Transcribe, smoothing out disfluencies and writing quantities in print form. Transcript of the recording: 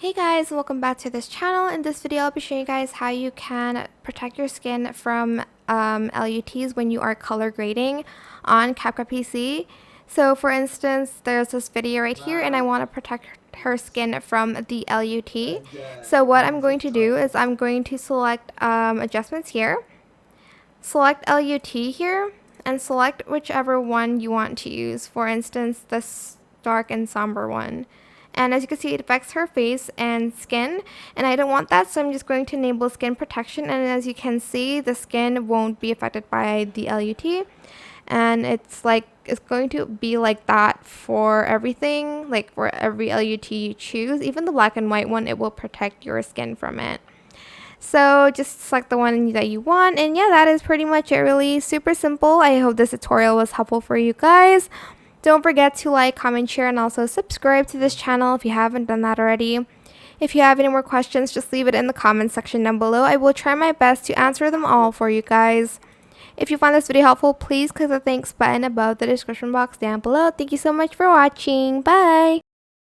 Hey guys, welcome back to this channel. In this video, I'll be showing you guys how you can protect your skin from LUTs when you are color grading on CapCut PC. So for instance, there's this video right here and I want to protect her skin from the LUT. So what I'm going to do is I'm going to select adjustments here, select LUT here, and select whichever one you want to use. For instance, this dark and somber one. And as you can see, it affects her face and skin, and I don't want that, so I'm just going to enable skin protection. And as you can see, the skin won't be affected by the LUT, and it's going to be like that for everything, like for every LUT you choose. Even the black and white one, it will protect your skin from it. So just select the one that you want, and yeah, that is pretty much it. Really super simple. I hope this tutorial was helpful for you guys. Don't forget to like, comment, share, and also subscribe to this channel if you haven't done that already. If you have any more questions, just leave it in the comment section down below. I will try my best to answer them all for you guys. If you found this video helpful, please click the thanks button above the description box down below. Thank you so much for watching. Bye!